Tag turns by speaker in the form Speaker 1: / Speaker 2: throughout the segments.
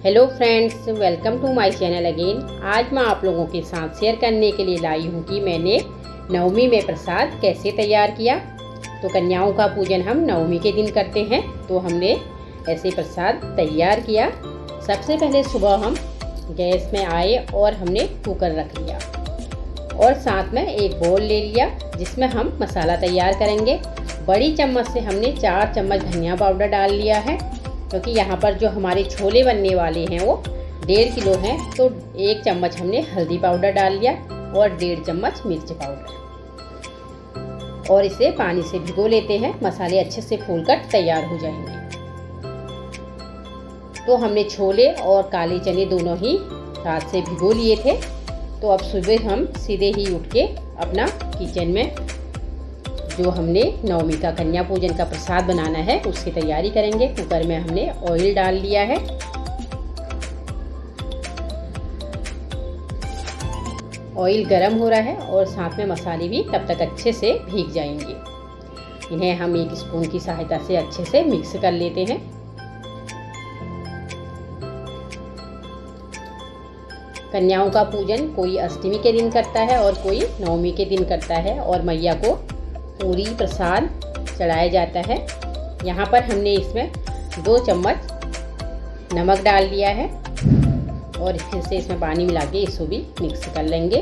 Speaker 1: Hello friends, welcome to my channel again. आज मैं आप लोगों के साथ शेयर करने के लिए लाई हूँ कि मैंने नवमी में प्रसाद कैसे तैयार किया। तो कन्याओं का पूजन हम नवमी के दिन करते हैं, तो हमने ऐसे प्रसाद तैयार किया। सबसे पहले सुबह हम गैस में आए और हमने कुकर रख लिया और साथ में एक बोल ले लिया जिसमें हम मसाला तैयार करेंगे। बड़ी चम्मच से हमने 4 चम्मच धनिया पाउडर डाल लिया है, क्योंकि यहाँ पर जो हमारे छोले बनने वाले हैं वो 1.5 किलो हैं, तो 1 चम्मच हमने हल्दी पाउडर डाल लिया और 1.5 चम्मच मिर्च पाउडर, और इसे पानी से भिगो लेते हैं। मसाले अच्छे से फूलकर तैयार हो जाएंगे। तो हमने छोले और काले चने दोनों ही रात से भिगो लिए थे। तो अब सुबह हम सीधे ही उठ के अपना किचन में जो हमने नवमी का कन्या पूजन का प्रसाद बनाना है उसकी तैयारी करेंगे। कुकर में हमने ऑयल डाल लिया है। ऑयल गरम हो रहा है और साथ में मसाले भी तब तक अच्छे से भीग जाएंगे। इन्हें हम 1 स्पून की सहायता से अच्छे से मिक्स कर लेते हैं। कन्याओं का पूजन कोई अष्टमी के दिन करता है और कोई नवमी के दिन करता है, और मैया को पूरी प्रसाद चढ़ाया जाता है। यहाँ पर हमने इसमें 2 चम्मच नमक डाल दिया है और फिर से इसमें पानी मिला के इसको भी मिक्स कर लेंगे।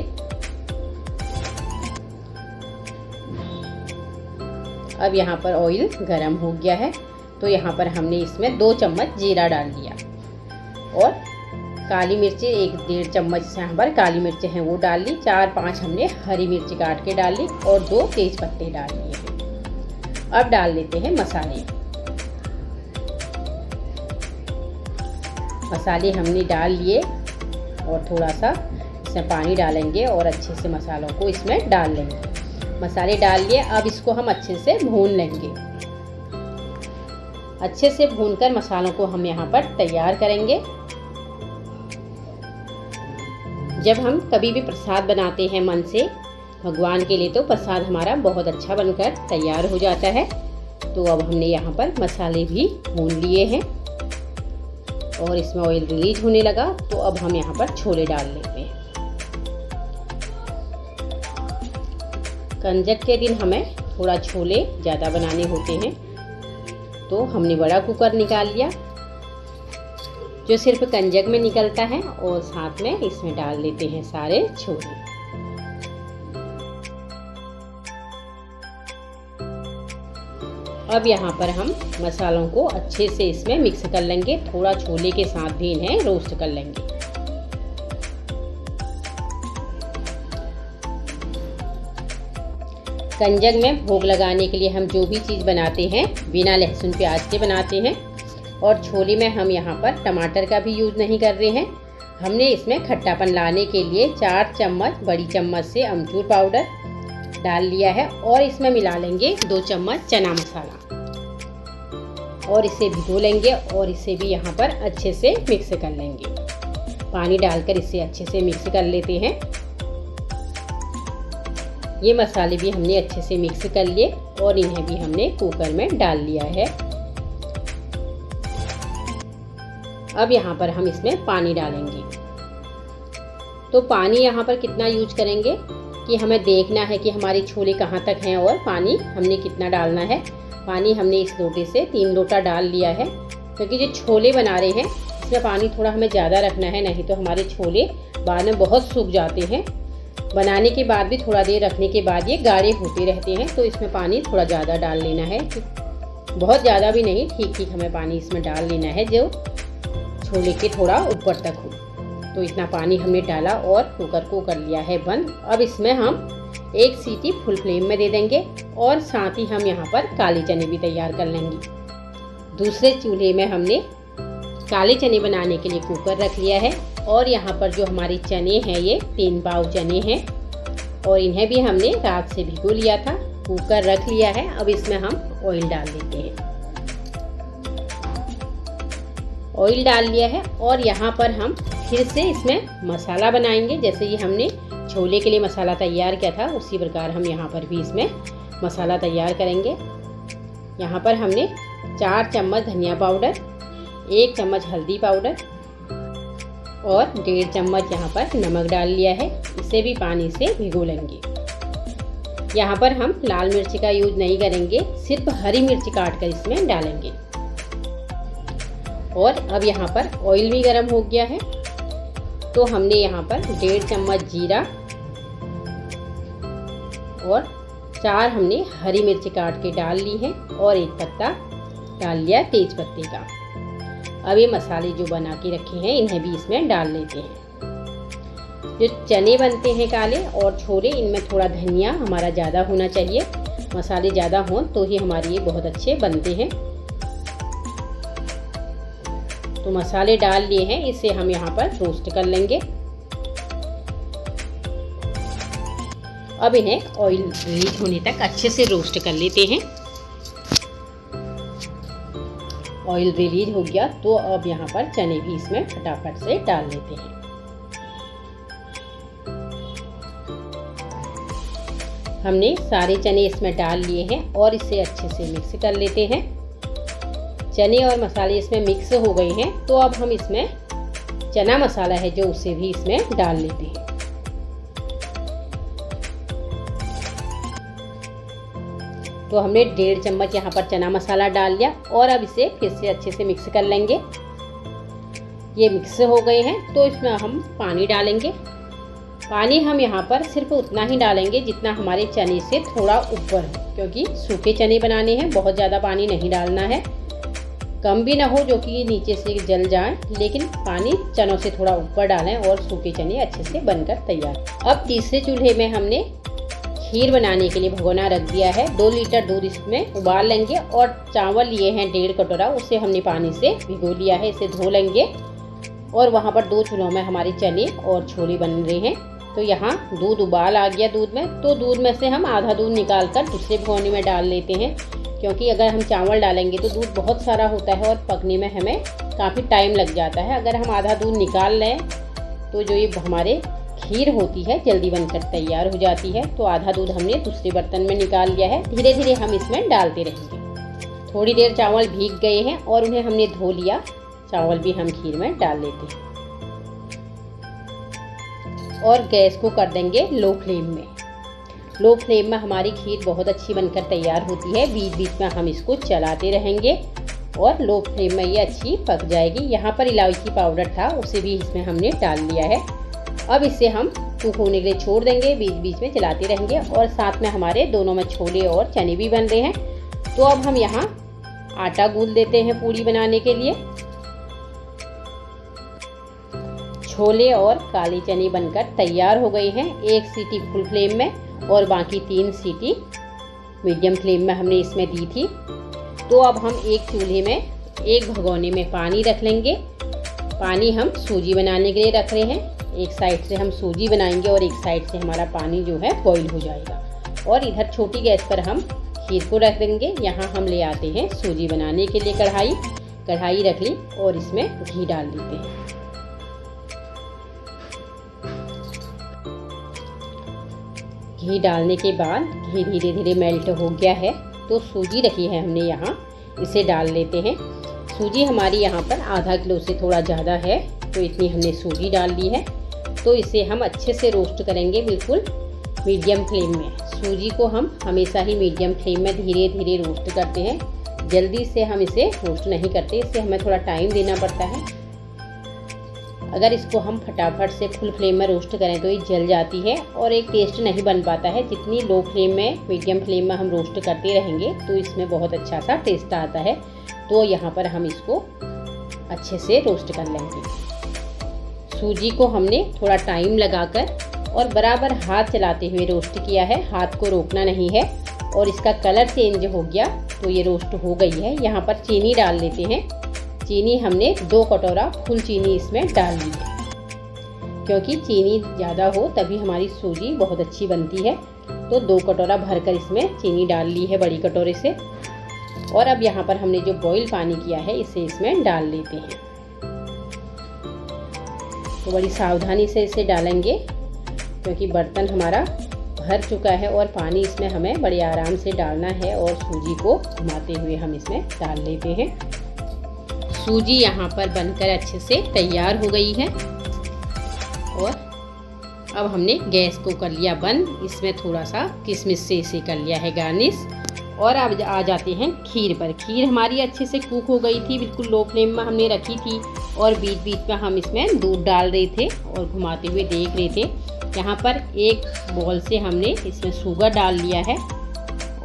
Speaker 1: अब यहाँ पर ऑयल गरम हो गया है, तो यहाँ पर हमने इसमें 2 चम्मच जीरा डाल दिया और काली मिर्ची 1-1.5 चम्मच से यहाँ पर काली मिर्च हैं वो डाल ली। 4-5 हमने हरी मिर्च काट के डाल ली और 2 तेज पत्ते डाल लिए हैं। अब डाल देते हैं मसाले। मसाले हमने डाल लिए और थोड़ा सा इसमें पानी डालेंगे और अच्छे से मसालों को इसमें डाल लेंगे। मसाले डाल लिए, अब इसको हम अच्छे से भून लेंगे। अच्छे से भूनकर मसालों को हम यहाँ पर तैयार करेंगे। जब हम कभी भी प्रसाद बनाते हैं मन से भगवान के लिए, तो प्रसाद हमारा बहुत अच्छा बनकर तैयार हो जाता है। तो अब हमने यहाँ पर मसाले भी भून लिए हैं और इसमें ऑयल रिलीज होने लगा। तो अब हम यहाँ पर छोले डाल लेते हैं। कंजक के दिन हमें थोड़ा छोले ज़्यादा बनाने होते हैं, तो हमने बड़ा कुकर निकाल लिया जो सिर्फ कंजक में निकलता है, और साथ में इसमें डाल देते हैं सारे छोले। अब यहाँ पर हम मसालों को अच्छे से इसमें मिक्स कर लेंगे। थोड़ा छोले के साथ भी इन्हें रोस्ट कर लेंगे। कंजक में भोग लगाने के लिए हम जो भी चीज़ बनाते हैं बिना लहसुन प्याज के बनाते हैं, और छोले में हम यहाँ पर टमाटर का भी यूज़ नहीं कर रहे हैं। हमने इसमें खट्टापन लाने के लिए 4 चम्मच बड़ी चम्मच से अमचूर पाउडर डाल लिया है और इसमें मिला लेंगे 2 चम्मच चना मसाला और इसे भिगो लेंगे और इसे भी यहाँ पर अच्छे से मिक्स कर लेंगे। पानी डालकर इसे अच्छे से मिक्स कर लेते हैं। ये मसाले भी हमने अच्छे से मिक्स कर लिए और इन्हें भी हमने कुकर में डाल लिया है। अब यहाँ पर हम इसमें पानी डालेंगे। तो पानी यहाँ पर कितना यूज करेंगे कि हमें देखना है कि हमारे छोले कहाँ तक हैं और पानी हमने कितना डालना है। पानी हमने इस लोटे से 3 लोटा डाल लिया है, क्योंकि जो छोले बना रहे हैं इसमें पानी थोड़ा हमें ज़्यादा रखना है, नहीं तो हमारे छोले बाद में बहुत सूख जाते हैं। बनाने के बाद भी थोड़ा देर रखने के बाद ये गाढ़े होते रहते हैं, तो इसमें पानी थोड़ा ज़्यादा डाल लेना है। बहुत ज़्यादा भी नहीं, ठीक ठीक हमें पानी इसमें डाल लेना है जो छोले के थोड़ा ऊपर तक हो। तो इतना पानी हमने डाला और कुकर को कर लिया है बंद। अब इसमें हम 1 सीटी फुल फ्लेम में दे देंगे और साथ ही हम यहाँ पर काले चने भी तैयार कर लेंगे। दूसरे चूल्हे में हमने काले चने बनाने के लिए कुकर रख लिया है और यहाँ पर जो हमारे चने हैं ये 3 पाव चने हैं और इन्हें भी हमने रात से भिगो लिया था। कुकर रख लिया है। अब इसमें हम ऑयल डाल देते हैं। ऑयल डाल लिया है और यहाँ पर हम फिर से इसमें मसाला बनाएंगे। जैसे ये हमने छोले के लिए मसाला तैयार किया था उसी प्रकार हम यहाँ पर भी इसमें मसाला तैयार करेंगे। यहाँ पर हमने 4 चम्मच धनिया पाउडर, 1 चम्मच हल्दी पाउडर, और 1.5 चम्मच यहाँ पर नमक डाल लिया है। इसे भी पानी से भिगो लेंगे। यहाँ पर हम लाल मिर्च का यूज नहीं करेंगे, सिर्फ हरी मिर्च काट कर इसमें डालेंगे। और अब यहाँ पर ऑयल भी गर्म हो गया है, तो हमने यहाँ पर 1.5 चम्मच जीरा और 4 हमने हरी मिर्च काट के डाल ली है और 1 पत्ता डाल लिया तेज पत्ते का। अब ये मसाले जो बना के रखे हैं इन्हें भी इसमें डाल लेते हैं। जो चने बनते हैं काले और छोले, इनमें थोड़ा धनिया हमारा ज़्यादा होना चाहिए। मसाले ज़्यादा हों तो ही हमारे ये बहुत अच्छे बनते हैं। तो मसाले डाल लिए हैं, इसे हम यहाँ पर रोस्ट कर लेंगे। अब इन्हें ऑयल रिलीज होने तक अच्छे से रोस्ट कर लेते हैं। ऑयल रिलीज हो गया तो अब यहाँ पर चने भी इसमें फटाफट से डाल लेते हैं। हमने सारे चने इसमें डाल लिए हैं और इसे अच्छे से मिक्स कर लेते हैं। चने और मसाले इसमें मिक्स हो गए हैं, तो अब हम इसमें चना मसाला है जो उसे भी इसमें डाल लेते हैं। तो हमने 1.5 चम्मच यहाँ पर चना मसाला डाल लिया और अब इसे फिर से अच्छे से मिक्स कर लेंगे। ये मिक्स हो गए हैं, तो इसमें हम पानी डालेंगे। पानी हम यहाँ पर सिर्फ उतना ही डालेंगे जितना हमारे चने से थोड़ा ऊपर है, क्योंकि सूखे चने बनाने हैं, बहुत ज़्यादा पानी नहीं डालना है। कम भी ना हो जो कि नीचे से जल जाए, लेकिन पानी चनों से थोड़ा ऊपर डालें और सूखे चने अच्छे से बनकर तैयार। अब तीसरे चूल्हे में हमने खीर बनाने के लिए भगोना रख दिया है। 2 लीटर दूध इसमें उबाल लेंगे और चावल लिए हैं 1.5 कटोरा, उसे हमने पानी से भिगो लिया है। इसे धो लेंगे और वहाँ पर 2 चूल्हों में हमारे चने और छोले बन रहे हैं। तो यहाँ दूध उबाल आ गया दूध में, तो दूध में से हम आधा दूध निकाल कर दूसरे भगोने में डाल लेते हैं, क्योंकि अगर हम चावल डालेंगे तो दूध बहुत सारा होता है और पकने में हमें काफ़ी टाइम लग जाता है। अगर हम आधा दूध निकाल लें तो जो ये हमारे खीर होती है जल्दी बनकर तैयार हो जाती है। तो आधा दूध हमने दूसरे बर्तन में निकाल लिया है। धीरे धीरे हम इसमें डालते रहेंगे। थोड़ी देर चावल भीग गए हैं और उन्हें हमने धो लिया। चावल भी हम खीर में डाल लेते हैं और गैस को कर देंगे लो फ्लेम में। लो फ्लेम में हमारी खीर बहुत अच्छी बनकर तैयार होती है। बीच बीच में हम इसको चलाते रहेंगे और लो फ्लेम में ये अच्छी पक जाएगी। यहाँ पर इलायची पाउडर था, उसे भी इसमें हमने डाल लिया है। अब इसे हम कुक होने के लिए छोड़ देंगे, बीच बीच में चलाते रहेंगे और साथ में हमारे दोनों में छोले और चने भी बन रहे हैं। तो अब हम यहाँ आटा गूंद लेते हैं पूड़ी बनाने के लिए। छोले और काले चने बनकर तैयार हो गए हैं। 1 सीटी फुल फ्लेम में और बाकी 3 सीटी मीडियम फ्लेम में हमने इसमें दी थी। तो अब हम एक चूल्हे में एक भगोने में पानी रख लेंगे। पानी हम सूजी बनाने के लिए रख रहे हैं। एक साइड से हम सूजी बनाएंगे और एक साइड से हमारा पानी जो है बॉईल हो जाएगा। और इधर छोटी गैस पर हम खीर को रख देंगे। यहाँ हम ले आते हैं सूजी बनाने के लिए कढ़ाई रख ली और इसमें घी डाल देते हैं। घी डालने के बाद घी धीरे धीरे मेल्ट हो गया है, तो सूजी रखी है हमने यहाँ, इसे डाल लेते हैं। सूजी हमारी यहाँ पर आधा किलो से थोड़ा ज़्यादा है, तो इतनी हमने सूजी डाल ली है। तो इसे हम अच्छे से रोस्ट करेंगे, बिल्कुल मीडियम फ्लेम में। सूजी को हम हमेशा ही मीडियम फ्लेम में धीरे धीरे रोस्ट करते हैं। जल्दी से हम इसे रोस्ट नहीं करते, इससे हमें थोड़ा टाइम देना पड़ता है। अगर इसको हम फटाफट से फुल फ्लेम में रोस्ट करें तो ये जल जाती है और एक टेस्ट नहीं बन पाता है। जितनी लो फ्लेम में मीडियम फ्लेम में हम रोस्ट करते रहेंगे तो इसमें बहुत अच्छा सा टेस्ट आता है। तो यहाँ पर हम इसको अच्छे से रोस्ट कर लेंगे। सूजी को हमने थोड़ा टाइम लगाकर और बराबर हाथ चलाते हुए रोस्ट किया है, हाथ को रोकना नहीं है। और इसका कलर चेंज हो गया तो ये रोस्ट हो गई है। यहाँ पर चीनी डाल लेते हैं। चीनी हमने 2 कटोरा फुल चीनी इसमें डाल ली है, क्योंकि चीनी ज़्यादा हो तभी हमारी सूजी बहुत अच्छी बनती है। तो 2 कटोरा भरकर इसमें चीनी डाल ली है बड़ी कटोरे से। और अब यहाँ पर हमने जो बॉईल पानी किया है इसे इसमें डाल लेते हैं। तो बड़ी सावधानी से इसे डालेंगे, क्योंकि बर्तन हमारा भर चुका है और पानी इसमें हमें बड़े आराम से डालना है। और सूजी को घुमाते हुए हम इसमें डाल लेते हैं। सूजी यहाँ पर बनकर अच्छे से तैयार हो गई है। और अब हमने गैस को कर लिया बंद। इसमें थोड़ा सा किशमिश से इसे कर लिया है गार्निश। और अब आ जाते हैं खीर पर। खीर हमारी अच्छे से कुक हो गई थी, बिल्कुल लो फ्लेम में हमने रखी थी और बीच बीच में हम इसमें दूध डाल रहे थे और घुमाते हुए देख रहे थे। यहाँ पर एक बॉल से हमने इसमें शुगर डाल लिया है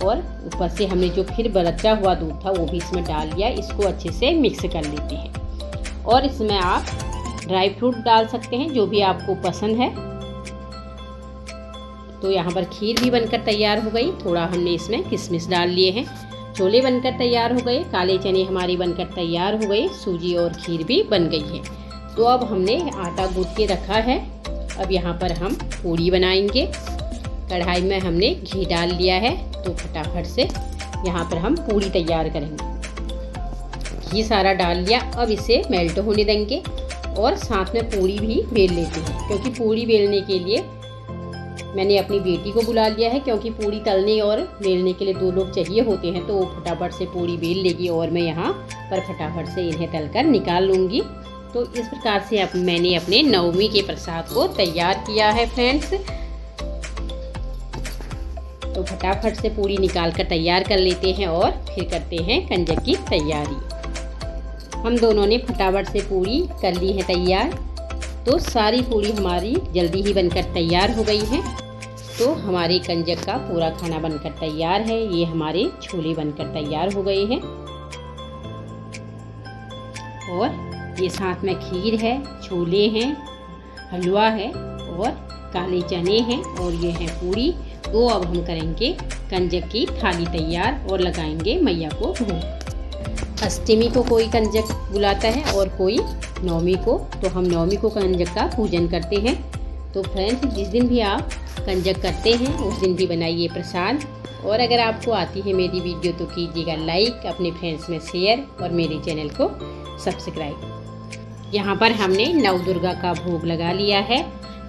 Speaker 1: और ऊपर से हमने जो फिर बचा हुआ दूध था वो भी इसमें डाल लिया। इसको अच्छे से मिक्स कर लेते हैं और इसमें आप ड्राई फ्रूट डाल सकते हैं जो भी आपको पसंद है। तो यहाँ पर खीर भी बनकर तैयार हो गई। थोड़ा हमने इसमें किशमिश डाल लिए हैं। छोले बनकर तैयार हो गए, काले चने हमारे बनकर तैयार हो गए, सूजी और खीर भी बन गई है। तो अब हमने आटा गूंथ के रखा है। अब यहाँ पर हम पूड़ी बनाएंगे। कढ़ाई में हमने घी डाल लिया है, तो फटाफट से यहाँ पर हम पूड़ी तैयार करेंगे। घी सारा डाल लिया, अब इसे मेल्ट होने देंगे और साथ में पूड़ी भी बेल लेते हैं, क्योंकि पूड़ी बेलने के लिए मैंने अपनी बेटी को बुला लिया है, क्योंकि पूड़ी तलने और बेलने के लिए 2 लोग चाहिए होते हैं। तो वो फटाफट से पूड़ी बेल लेगी और मैं यहाँ पर फटाफट से इन्हें तलकर निकाल लूँगी। तो इस प्रकार से अब मैंने अपने नवमी के प्रसाद को तैयार किया है फ्रेंड्स। तो फटाफट से पूड़ी निकाल कर तैयार कर लेते हैं और फिर करते हैं कंजक की तैयारी। हम दोनों ने फटाफट से पूड़ी कर ली है तैयार। तो सारी पूड़ी हमारी जल्दी ही बनकर तैयार हो गई है। तो हमारे कंजक का पूरा खाना बनकर तैयार है। ये हमारे छोले बनकर तैयार हो गए हैं और ये साथ में खीर है, छोले हैं, हलवा है और काले चने हैं और ये है पूड़ी। तो अब हम करेंगे कंजक की थाली तैयार और लगाएंगे मैया को भोग। अष्टमी को कोई कंजक बुलाता है और कोई नवमी को, तो हम नवमी को कंजक का पूजन करते हैं। तो फ्रेंड्स, जिस दिन भी आप कंजक करते हैं उस दिन भी बनाइए प्रसाद। और अगर आपको आती है मेरी वीडियो तो कीजिएगा लाइक, अपने फ्रेंड्स में शेयर और मेरे चैनल को सब्सक्राइब। यहाँ पर हमने नव दुर्गा का भोग लगा लिया है।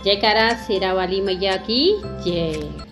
Speaker 1: जयकारा शेरा वाली मैया की जय।